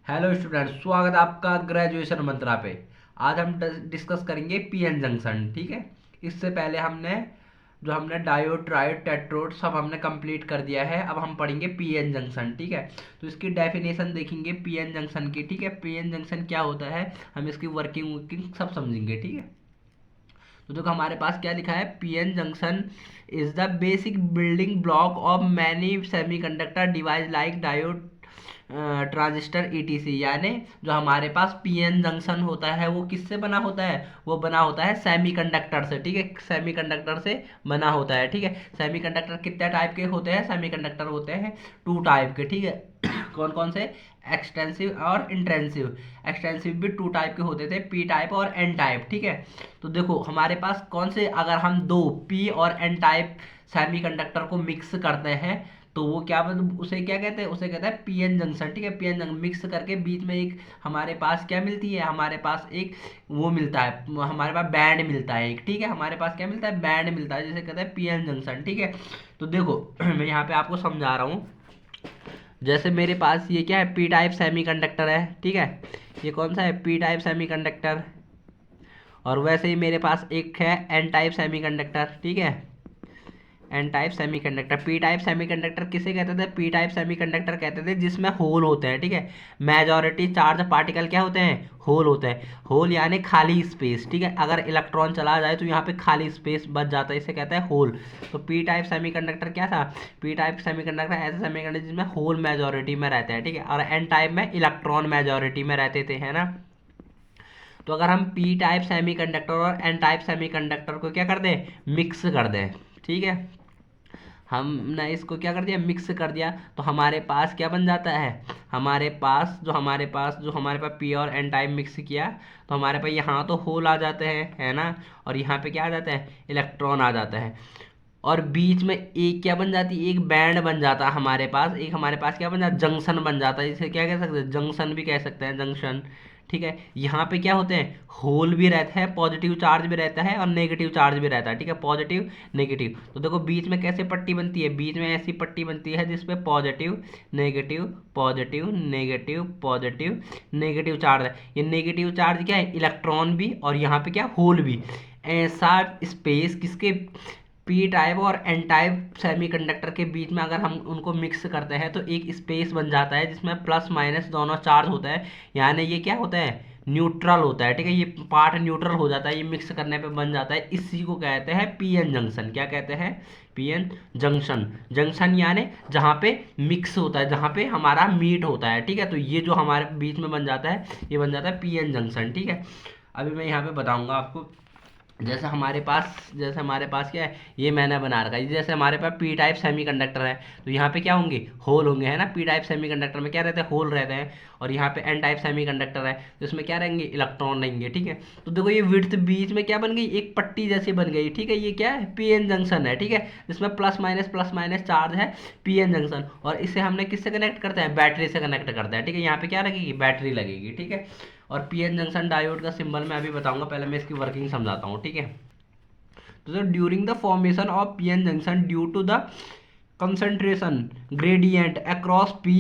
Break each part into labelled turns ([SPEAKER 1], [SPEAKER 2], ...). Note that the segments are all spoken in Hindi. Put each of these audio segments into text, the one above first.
[SPEAKER 1] हेलो स्टूडेंट, स्वागत है आपका ग्रेजुएशन मंत्रा पे। आज हम डिस्कस करेंगे पीएन जंक्शन। ठीक है। इससे पहले हमने डायोड, ट्रायोड, टेट्रोड सब हमने कंप्लीट कर दिया है। अब हम पढ़ेंगे पीएन जंक्शन। ठीक है। तो इसकी डेफिनेशन देखेंगे पीएन जंक्शन की। ठीक है। पीएन जंक्शन क्या होता है, हम इसकी वर्किंग वर्किंग सब समझेंगे। ठीक है। तो देखो हमारे पास क्या लिखा है, PN junction is the basic building block of many semiconductor device like diode, transistor etc. यानी जो हमारे पास पीएन जंक्शन होता है वो किससे बना होता है, वो बना होता है सेमीकंडक्टर से। ठीक है। सेमीकंडक्टर से बना होता है। ठीक है। सेमीकंडक्टर कितने टाइप के होते हैं, सेमीकंडक्टर होते हैं 2 टाइप के। ठीक है। कौन कौन से, एक्सटेंसिव और इंटेंसिव। एक्सटेंसिव भी 2 टाइप के होते थे, पी टाइप और एन टाइप। ठीक है। तो देखो हमारे पास कौन से, अगर हम दो पी और एन टाइप सेमीकंडक्टर को मिक्स करते हैं तो वो क्या, मतलब उसे क्या कहते हैं, उसे कहते हैं पीएन जंक्शन। ठीक है। पीएन जंक्शन मिक्स करके बीच में एक हमारे पास क्या मिलती है, हमारे पास एक वो मिलता है, हमारे पास बैंड मिलता है एक। ठीक है। हमारे पास क्या मिलता है, बैंड मिलता है, जिसे कहते हैं पीएन जंक्शन। ठीक है। तो देखो मैं यहाँ पे आपको समझा रहा हूँ। जैसे मेरे पास ये क्या है, पी टाइप सेमीकंडक्टर है। ठीक है। ये कौन सा है, पी टाइप सेमीकंडक्टर। और वैसे ही मेरे पास एक है एन टाइप सेमीकंडक्टर। ठीक है। N type semiconductor. P type semiconductor किसे कहते थे, पी टाइप सेमीकंडक्टर कहते थे जिसमें होल होते हैं। ठीक है। मेजॉरिटी चार्ज पार्टिकल क्या होते हैं, होल होते हैं। होल यानी खाली स्पेस। ठीक है। अगर इलेक्ट्रॉन चला जाए तो यहाँ पे खाली स्पेस बच जाता है, इसे कहते हैं होल। तो पी टाइप सेमीकंडक्टर क्या था, पी टाइप सेमीकंडक्टर ऐसे सेमीकंडक्टर जिसमें होल मेजॉरिटी में रहता है। ठीक है। और एन टाइप में इलेक्ट्रॉन मेजॉरिटी में रहते थे, है ना। तो अगर हम पी टाइप सेमीकंडक्टर और एन टाइप सेमीकंडक्टर को क्या कर दें, मिक्स कर दें। ठीक है। हमने इसको क्या कर दिया, मिक्स कर दिया, तो हमारे पास क्या बन जाता है, हमारे पास पी और एन टाइप मिक्स किया तो हमारे पास यहाँ तो होल आ जाते हैं, है ना। और यहाँ पे क्या आ जाता है, इलेक्ट्रॉन आ जाता है। और बीच में एक क्या बन जाती है, एक बैंड बन जाता है हमारे पास क्या बन जाता है, जंक्शन बन जाता है। इसे क्या कह सकते हैं, जंक्शन भी कह सकते हैं, जंक्शन। ठीक है। यहाँ पे क्या होते हैं, होल भी रहता है, पॉजिटिव चार्ज भी रहता है और नेगेटिव चार्ज भी रहता है। ठीक है। Positive negative. तो देखो बीच में कैसे पट्टी बनती है, बीच में ऐसी पट्टी बनती है जिसपे positive negative positive negative positive negative charge है। ये नेगेटिव चार्ज क्या है, इलेक्ट्रॉन भी, और यहाँ पे क्या, होल भी। ऐसा स्पेस किसके, पी टाइप और एन टाइप सेमीकंडक्टर के बीच में अगर हम उनको मिक्स करते हैं तो एक स्पेस बन जाता है जिसमें प्लस माइनस दोनों चार्ज होता है। यानी ये क्या होता है, न्यूट्रल होता है। ठीक है। ये पार्ट न्यूट्रल हो जाता है, ये मिक्स करने पे बन जाता है। इसी को कहते हैं पीएन जंक्शन। क्या कहते हैं, पीएन जंक्शन। जंक्शन यानी जहाँ पे मिक्स होता है, जहाँ पे हमारा मीट होता है। ठीक है। तो ये जो हमारे बीच में बन जाता है, ये बन जाता है पीएन जंक्शन। ठीक है। अभी मैं यहाँ पे बताऊंगा आपको। जैसे हमारे पास क्या है, ये मैंने बना रखा है। जैसे हमारे पास पी टाइप सेमीकंडक्टर है तो यहाँ पे क्या होंगे, होल होंगे, है ना। पी टाइप सेमीकंडक्टर में क्या रहते हैं, होल रहते हैं। और यहाँ पे एन टाइप सेमीकंडक्टर है तो इसमें क्या रहेंगे, इलेक्ट्रॉन रहेंगे। ठीक है। तो देखो ये विड्थ बीच में क्या बन गई, एक पट्टी जैसी बन गई। ठीक है। ये क्या है, पीएन जंक्शन है। ठीक है। जिसमें प्लस माइनस चार्ज है, पीएन जंक्शन। और इसे हमने किससे कनेक्ट करते हैं, बैटरी से कनेक्ट करते हैं। ठीक है। यहाँ पे क्या लगेगी, बैटरी लगेगी। ठीक है। और पीएन जंक्शन डायोड का सिंबल मैं अभी बताऊंगा, पहले मैं इसकी वर्किंग समझाता हूँ। ठीक है। तो during the formation of PN junction, due to the concentration gradient across P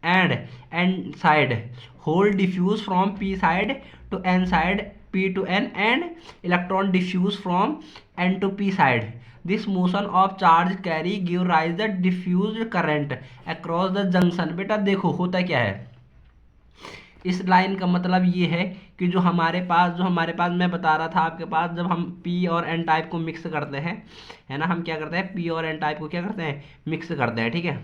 [SPEAKER 1] and N side, hole diffuse from P side to N side, P to N, and electron diffuse from N to P side. This motion of charge carry give rise the diffused current across the junction. बेटा देखो होता क्या है, इस लाइन का मतलब ये है कि जो हमारे पास मैं बता रहा था आपके पास, जब हम पी और एन टाइप को मिक्स करते हैं, है ना, हम क्या करते हैं, पी और एन टाइप को क्या करते हैं, मिक्स करते हैं। ठीक है।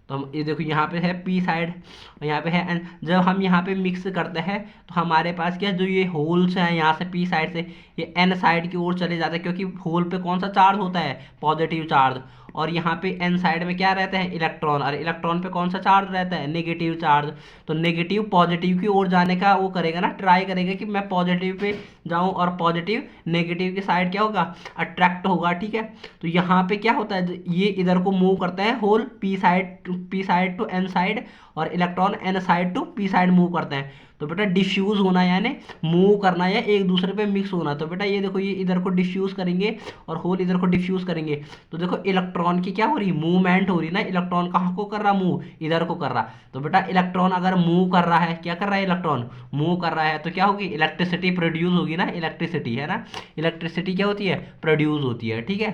[SPEAKER 1] तो हम ये देखो यहाँ पे है पी साइड और यहाँ पे है एन। जब हम यहाँ पे मिक्स करते हैं तो हमारे पास क्या, जो ये होल्स हैं यहाँ से पी साइड से ये एन साइड की ओर चले जाते हैं, क्योंकि होल पे कौन सा चार्ज होता है, पॉजिटिव चार्ज। और यहाँ पे एन साइड में क्या रहते हैं, इलेक्ट्रॉन। और इलेक्ट्रॉन पे कौन सा चार्ज रहता है, नेगेटिव चार्ज। तो नेगेटिव पॉजिटिव की ओर जाने का वो करेगा ना, ट्राई करेगा कि मैं पॉजिटिव पे जाऊं, और पॉजिटिव नेगेटिव की साइड क्या होगा, अट्रैक्ट होगा। ठीक है। तो यहाँ पे क्या होता है, ये इधर को मूव करता है, hole P side to N side, और electron N side to P side move करते हैं। तो बेटा डिफ्यूज होना यानी मूव करना या एक दूसरे पे मिक्स होना। तो बेटा ये देखो, ये इधर को डिफ्यूज करेंगे और होल इधर को डिफ्यूज करेंगे, तो देखो इलेक्ट्रॉन की क्या हो रही, मूवमेंट हो रही ना। इलेक्ट्रॉन कहाँ को कर रहा, मूव इधर को कर रहा। तो बेटा इलेक्ट्रॉन अगर मूव कर रहा है, क्या कर रहा है, इलेक्ट्रॉन मूव कर रहा है, तो क्या होगी, इलेक्ट्रिसिटी प्रोड्यूस होगी ना। इलेक्ट्रिसिटी है ना, इलेक्ट्रिसिटी क्या होती है, प्रोड्यूस होती है, ठीक है,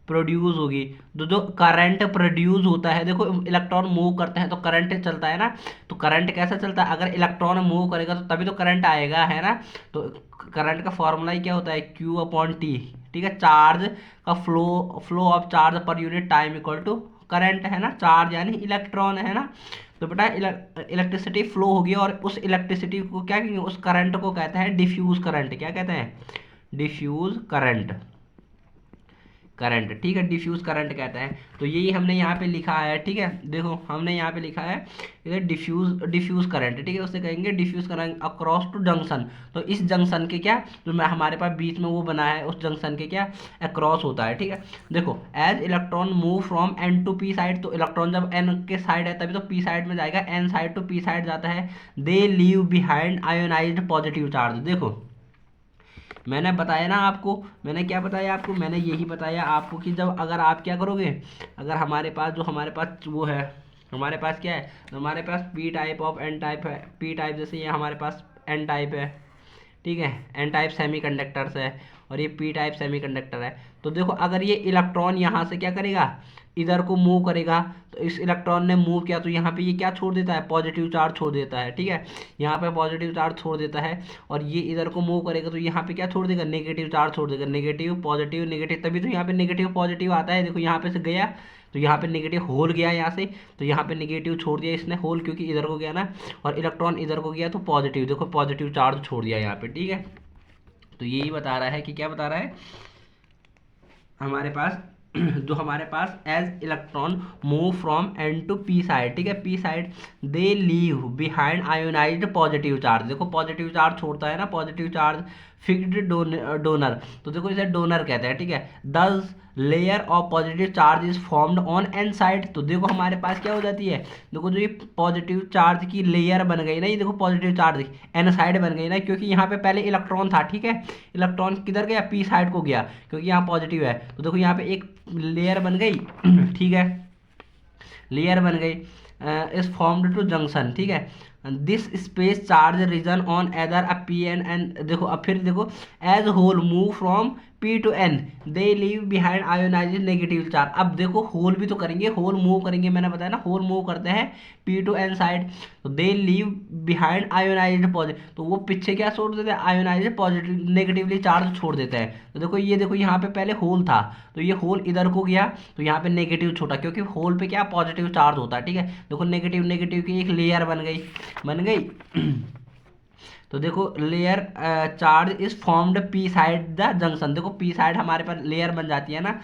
[SPEAKER 1] प्रोड्यूस होगी। तो जो करंट प्रोड्यूस होता है, देखो इलेक्ट्रॉन मूव करते हैं तो करंट चलता है ना। तो करंट कैसा चलता है, अगर इलेक्ट्रॉन मूव करेगा तो तभी तो करंट आएगा, है ना। तो करंट का फॉर्मूला ही क्या होता है, क्यू अपॉन टी, ठीक है। चार्ज का flow of charge per unit time equal to current, है ना। चार्ज यानी इलेक्ट्रॉन, है ना। तो बेटा इलेक्ट्रिसिटी फ्लो होगी और उस इलेक्ट्रिसिटी को क्या कहेंगे, उस करंट को कहते हैं डिफ्यूज करंट। क्या कहते हैं, डिफ्यूज करंट, करंट, ठीक है, डिफ्यूज करंट कहता है। तो यही हमने यहाँ पे लिखा है, ठीक है। देखो हमने यहाँ पे लिखा है इधर डिफ्यूज करंट, ठीक है। उससे कहेंगे diffuse current across to junction. तो इस जंक्शन के क्या, जो मैं हमारे पास बीच में वो बना है, उस जंक्शन के क्या अक्रॉस होता है, ठीक है। देखो as electron move from N to P side, तो इलेक्ट्रॉन जब एन के साइड है तभी तो पी साइड में जाएगा, N side to P side जाता है। They leave behind ionized positive charge. देखो मैंने बताया ना आपको, मैंने क्या बताया आपको, मैंने यही बताया आपको कि जब अगर आप क्या करोगे, अगर हमारे पास जो हमारे पास वो है, हमारे पास क्या है, हमारे पास P type of N type है, पी टाइप जैसे ये हमारे पास एन टाइप है, ठीक है, एन टाइप सेमीकंडक्टर्स है और ये पी टाइप सेमीकंडक्टर है। तो देखो अगर ये इलेक्ट्रॉन यहाँ से क्या करेगा, इधर को मूव करेगा, तो इस इलेक्ट्रॉन ने मूव किया तो यहाँ पे ये क्या छोड़ देता है, पॉजिटिव चार्ज छोड़ देता है, ठीक है। यहाँ पे पॉजिटिव चार्ज छोड़ देता है और ये इधर को मूव करेगा तो यहाँ पे क्या छोड़ देगा, नेगेटिव चार्ज छोड़ देगा। नेगेटिव पॉजिटिव नेगेटिव, तभी तो यहाँ पे नेगेटिव पॉजिटिव आता है। देखो यहाँ पे से गया तो यहाँ पे नेगेटिव होल गया यहाँ से, तो यहाँ पे नेगेटिव छोड़ दिया इसने होल, क्योंकि इधर को गया ना, और इलेक्ट्रॉन इधर को गया तो पॉजिटिव, देखो पॉजिटिव चार्ज छोड़ दिया यहाँ पे, ठीक है। तो यही बता रहा है कि क्या बता रहा है हमारे पास जो हमारे पास as electron move from N to P side, ठीक है, P side, they leave behind ionized positive charge. देखो पॉजिटिव चार्ज छोड़ता है ना, पॉजिटिव चार्ज फिक्स्ड डोनर, तो देखो इसे डोनर कहते हैं, ठीक है। दस layer of positive charge is formed on an side. तो देखो हमारे पास क्या हो जाती है, देखो जो ये पॉजिटिव चार्ज की लेयर बन गई ना, ये देखो पॉजिटिव चार्ज एन साइड बन गई ना, क्योंकि यहाँ पे पहले इलेक्ट्रॉन था, ठीक है। इलेक्ट्रॉन किधर गया, पी साइड को गया, क्योंकि यहाँ पॉजिटिव है। तो देखो यहाँ पे एक लेयर बन गई ठीक है, लेयर बन गई, इज फॉर्म्ड टू जंक्शन, ठीक है। This space charge region on either a P end देखो अब फिर देखो as hole move from P to N, they leave behind ionised negative charge. अब देखो होल भी तो करेंगे, होल मूव करेंगे, मैंने बताया ना होल मूव करते हैं पी टू एन साइड, तो दे लीव बिहाइंड आयोनाइज्ड पॉजिटिव, तो वो पीछे क्या छोड़ देते हैं, आयोनाइज्ड पॉजिटिव नेगेटिवली चार्ज छोड़ देते हैं। तो देखो ये देखो यहाँ पे पहले होल था, तो ये होल इधर को गया तो यहाँ पे नेगेटिव छोटा, क्योंकि होल पे क्या पॉजिटिव चार्ज होता है, ठीक है। देखो नेगेटिव नेगेटिव की एक लेयर बन गई तो देखो layer charge is formed P side the junction, देखो पी साइड हमारे पास लेयर बन जाती है ना।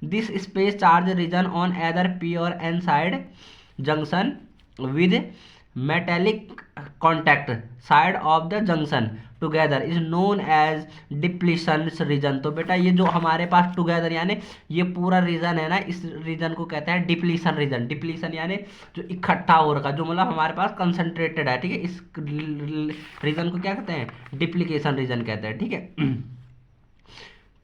[SPEAKER 1] This space charge region on either P और N side junction with metallic contact side of the junction together is known as depletion region. तो बेटा ये जो हमारे पास टुगेदर यानी ये पूरा रीजन है ना, इस रीजन को कहते हैं डिप्लीशन रीजन। डिप्लीशन यानी जो इकट्ठा हो रखा, जो मतलब हमारे पास कंसंट्रेटेड है, ठीक है। इस रीजन को क्या कहते हैं, डिप्लीकेशन रीजन कहते हैं, ठीक है।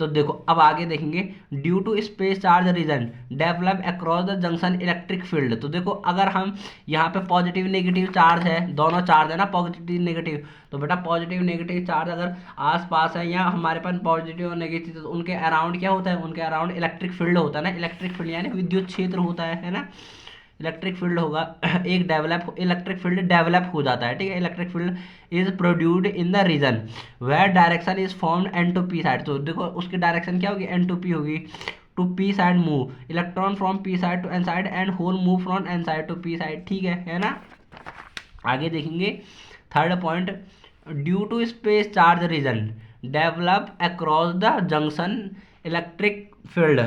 [SPEAKER 1] तो देखो अब आगे देखेंगे, due to space charge region develop across the junction electric field. तो देखो अगर हम यहाँ पे पॉजिटिव नेगेटिव चार्ज है, दोनों चार्ज है ना, पॉजिटिव नेगेटिव, तो बेटा पॉजिटिव नेगेटिव चार्ज अगर आसपास है या हमारे पास पॉजिटिव और नेगेटिव, तो उनके अराउंड क्या होता है, उनके अराउंड इलेक्ट्रिक फील्ड होता है ना। इलेक्ट्रिक फील्ड यानी विद्युत क्षेत्र होता है ना। इलेक्ट्रिक फील्ड होगा एक डेवलप, इलेक्ट्रिक फील्ड डेवलप हो जाता है, ठीक है। Electric field is produced in the region where direction is formed N to P side. तो देखो उसकी डायरेक्शन क्या होगी, एन टू पी होगी। To P side move electron from P side to N side and hole move from N side to P side, ठीक है ना। आगे देखेंगे third point, due to space charge region develop across the junction electric field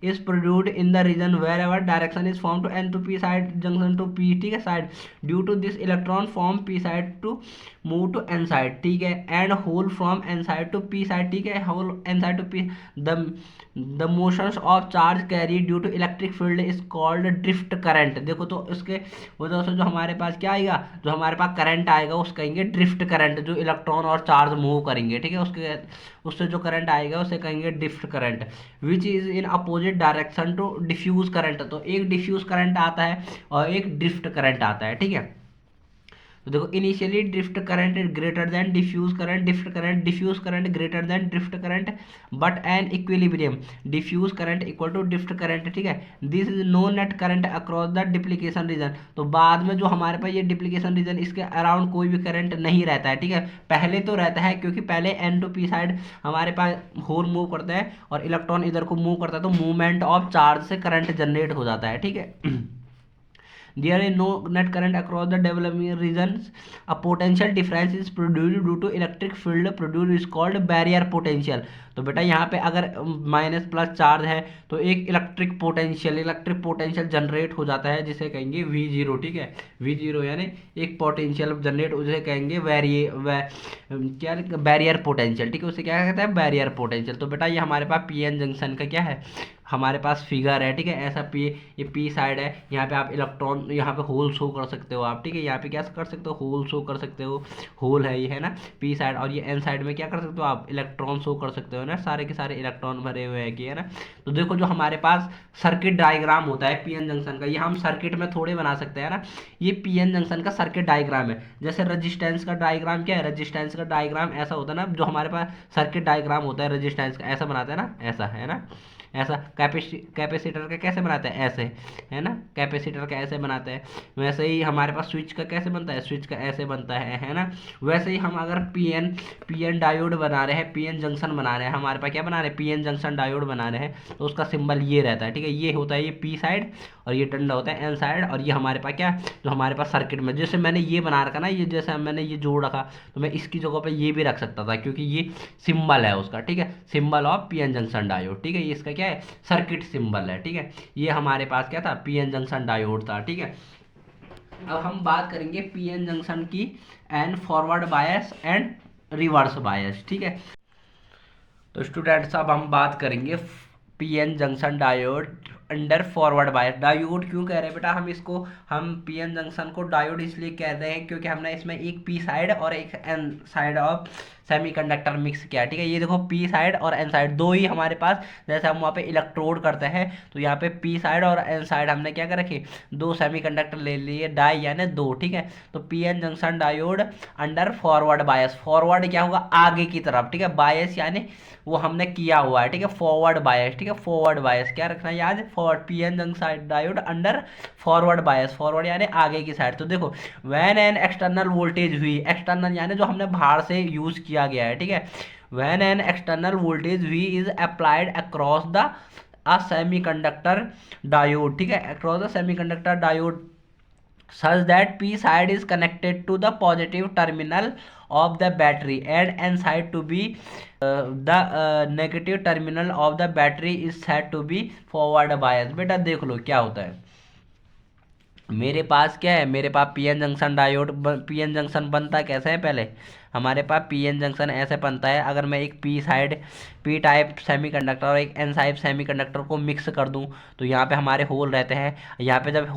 [SPEAKER 1] is produced in the region where ever direction is form to N to P side junction to P, ठीक है, side due to this electron form P side to move to N side, ठीक है, and hole from N side to P side, ठीक है, hole N side to P. The motions of charge carry due to electric field is called drift current. देखो तो इसके वजह से जो हमारे पास क्या आएगा, जो हमारे पास करंट आएगा उसको कहेंगे ड्रिफ्ट करंट, जो इलेक्ट्रॉन और चार्ज मूव करेंगे, ठीक है, उसके उससे जो करंट आएगा उसे कहेंगे drift current, which is in opposite direction to diffuse current. तो एक डिफ्यूज करंट आता है और एक ड्रिफ्ट करंट आता है, ठीक है। तो देखो initially drift current is greater than diffuse current, diffuse current greater than drift current, but in equilibrium diffuse current equal to drift current, ठीक है। This is no net current across the depletion region. तो बाद में जो हमारे पास ये डिप्लीकेशन रीजन, इसके अराउंड कोई भी करंट नहीं रहता है, ठीक है। पहले तो रहता है क्योंकि पहले एन टू पी साइड हमारे पास होल मूव करता है और इलेक्ट्रॉन इधर को मूव करता है, तो मूवमेंट ऑफ चार्ज से करंट जनरेट हो जाता है, ठीक है। There is no net current across the developing regions. A potential difference is produced due to electric field produced is called barrier potential. तो बेटा यहाँ पे अगर माइनस प्लस चार्ज है तो एक इलेक्ट्रिक पोटेंशियल जनरेट हो जाता है जिसे कहेंगे V0, ठीक है। V0 यानी एक पोटेंशियल जनरेट, उसे कहेंगे क्या बैरियर पोटेंशियल, ठीक है, उसे क्या कहते हैं बैरियर पोटेंशियल। तो बेटा ये हमारे पास पीएन जंक्शन का क्या है, हमारे पास फिगर है, ठीक है, ऐसा ये पी साइड है, यहाँ पे आप इलेक्ट्रॉन, यहाँ पे होल शो कर सकते हो आप, ठीक है, यहाँ पे क्या कर सकते हो होल शो कर सकते हो, होल है ये, है ना, पी साइड। और ये एन साइड में क्या कर सकते हो आप इलेक्ट्रॉन शो कर सकते हो ना, सारे के सारे इलेक्ट्रॉन भरे हुए हैं कि, है ना। तो देखो जो हमारे पास सर्किट डायग्राम होता है पीएन जंक्शन का, ये हम सर्किट में थोड़े बना सकते हैं ना, ये पीएन जंक्शन का सर्किट डायग्राम है। जैसे रजिस्टेंस का डायग्राम क्या है, रजिस्टेंस का डायग्राम ऐसा होता है ना, जो हमारे पास सर्किट डायग्राम होता है रजिस्टेंस का, ऐसा बनाते हैं ना, ऐसा, है ना, ऐसा। कैपेसिटर का कैसे बनाते हैं, ऐसे, है ना, कैपेसिटर का ऐसे बनाते हैं। वैसे ही हमारे पास स्विच का कैसे बनता है, स्विच का ऐसे बनता है ना। वैसे ही हम अगर पीएन डायोड बना रहे हैं, पीएन जंक्शन बना रहे हैं, हमारे पास क्या बना रहे हैं पीएन जंक्शन डायोड बना रहे हैं, तो उसका सिंबल ये रहता है, ठीक है, ये होता है ये पी साइड और ये डंडा होता है एन साइड। और ये हमारे पास क्या, जो हमारे पास सर्किट में जैसे मैंने ये बना रखा ना, ये जैसे मैंने ये जोड़ रखा, तो मैं इसकी जगह पे ये भी रख सकता था क्योंकि ये सिंबल है उसका, ठीक है, symbol of PN junction diode, ठीक है, ये इसका क्या है सर्किट सिंबल है, ठीक है। ये हमारे पास क्या था पीएन जंक्शन डायोड था, ठीक है। अब हम बात करेंगे पीएन जंक्शन की and forward bias and reverse bias, ठीक है। तो स्टूडेंट्स अब हम बात करेंगे PN junction diode under forward bias. Diode क्यों कह रहे हैं बेटा, हम पीएन जंक्शन को डायोड इसलिए कहते हैं क्योंकि हमने इसमें एक पी साइड और एक N side of semiconductor mix किया, ठीक है। ये देखो पी साइड और एन साइड दो ही हमारे पास, जैसे हम वहाँ पे इलेक्ट्रोड करते हैं तो यहाँ पे पी साइड और एन साइड हमने क्या कर रखी, दो सेमीकंडक्टर ले लिए, डाई यानी दो, ठीक है। तो PN junction diode under forward bias, forward क्या होगा आगे की तरफ, ठीक है, बायस यानी वो हमने किया हुआ है, ठीक है, फॉरवर्ड बायस, ठीक है, फॉरवर्ड बायस क्या रखना है याद, forward PN junction diode under forward bias, forward यानी आगे की साइड। तो देखो व्हेन एन एक्सटर्नल वोल्टेज हुई, एक्सटर्नल यानी जो हमने बाहर से यूज किया गया है, ठीक है, when an external voltage V is applied across the a semiconductor diode, ठीक है, across the semiconductor diode such that p side is connected to the positive terminal of the battery and n side to be the negative terminal of the battery is said to be forward bias। बेटा देख लो क्या होता है, मेरे पास क्या है, मेरे पास PN junction diode, PN junction बनता कैसे है, पहले हमारे पास पीएन जंक्शन ऐसे बनता है। अगर मैं एक पी टाइप सेमीकंडक्टर और एक एन टाइप सेमीकंडक्टर को मिक्स कर दूं तो यहाँ पे हमारे होल रहते हैं, यहाँ पे जब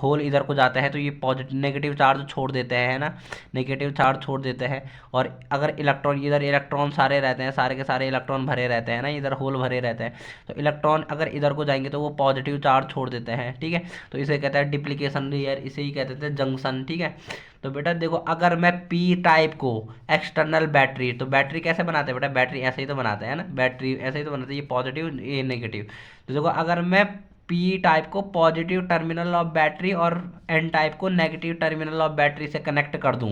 [SPEAKER 1] होल इधर को जाते हैं तो ये पॉजिटिव नेगेटिव चार्ज छोड़ देते हैं, है ना, नेगेटिव चार्ज छोड़ देते हैं। और अगर इलेक्ट्रॉन इधर इलेक्ट्रॉन सारे रहते हैं, सारे के सारे इलेक्ट्रॉन भरे रहते हैं ना, इधर होल भरे रहते हैं, तो इलेक्ट्रॉन अगर इधर को जाएंगे तो वो पॉजिटिव चार्ज छोड़ देते हैं, ठीक है। तो इसे कहते हैं डिप्लीकेशन लेयर, इसे ही कहते थे जंक्शन, ठीक है। तो बेटा देखो अगर मैं पी टाइप को एक्सटर्नल बैटरी, तो बैटरी कैसे बनाते हैं बेटा, बैटरी ऐसे ही तो बनाते हैं ना, बैटरी ऐसे ही तो बनाते हैं, ये पॉजिटिव ये नेगेटिव। तो देखो अगर मैं पी टाइप को पॉजिटिव टर्मिनल ऑफ बैटरी और एन टाइप को नेगेटिव टर्मिनल ऑफ बैटरी से कनेक्ट कर दूं,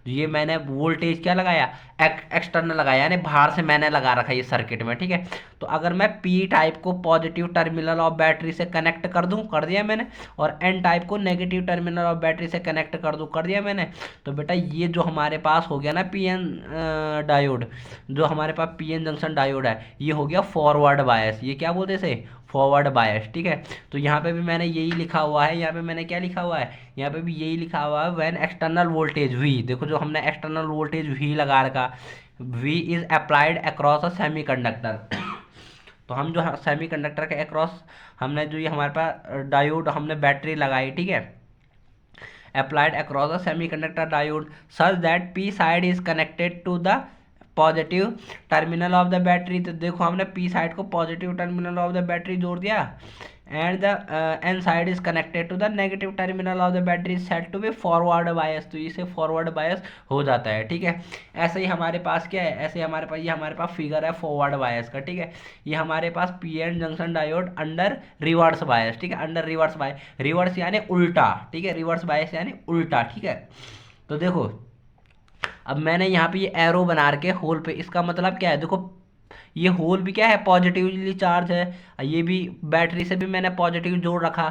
[SPEAKER 1] ये मैंने वोल्टेज क्या लगाया एक्सटर्नल लगाया, यानी बाहर से मैंने लगा रखा ये सर्किट में, ठीक है। तो अगर मैं पी टाइप को पॉजिटिव टर्मिनल ऑफ बैटरी से कनेक्ट कर दूं, कर दिया मैंने, और एन टाइप को नेगेटिव टर्मिनल ऑफ बैटरी से कनेक्ट कर दूं, कर दिया मैंने, तो बेटा ये जो हमारे पास हो गया ना पीएन डायोड, जो हमारे पास पीएन जंक्शन डायोड है, ये हो गया फॉरवर्ड बायस। ये क्या बोलते थे फॉरवर्ड बायस, ठीक है। तो यहाँ पे भी मैंने यही लिखा हुआ है, यहाँ पे मैंने क्या लिखा हुआ है, यहाँ पे भी यही लिखा हुआ है, व्हेन एक्सटर्नल वोल्टेज वी, देखो जो हमने एक्सटर्नल वोल्टेज वी लगा रखा, V is applied across a semiconductor. तो हम जो सेमी कंडक्टर के अक्रॉस हमने जो ये हमारे पास डायोड हमने बैटरी लगाई, ठीक है, applied across a semiconductor diode such that p side is connected to the positive terminal of the battery. तो देखो हमने पी साइड को positive terminal of the battery जोड़ दिया, and the N side is connected to the negative terminal of the battery set to be forward bias. तो इसे फॉरवर्ड बायस हो जाता है, ठीक है। ऐसे ही हमारे पास क्या है, ऐसे ही हमारे पास ये हमारे पास फिगर है फॉरवर्ड बायस का, ठीक है। ये हमारे पास P N junction diode under reverse bias, ठीक है, अंडर रिवर्स बायस, रिवर्स यानी उल्टा, ठीक है, रिवर्स बायस यानी उल्टा, ठीक है। तो देखो अब मैंने यहाँ पे ये एरो बना रखे होल पे, इसका मतलब क्या है, देखो ये होल भी क्या है, पॉजिटिवली चार्ज है, ये भी बैटरी से भी मैंने पॉजिटिव जोड़ रखा,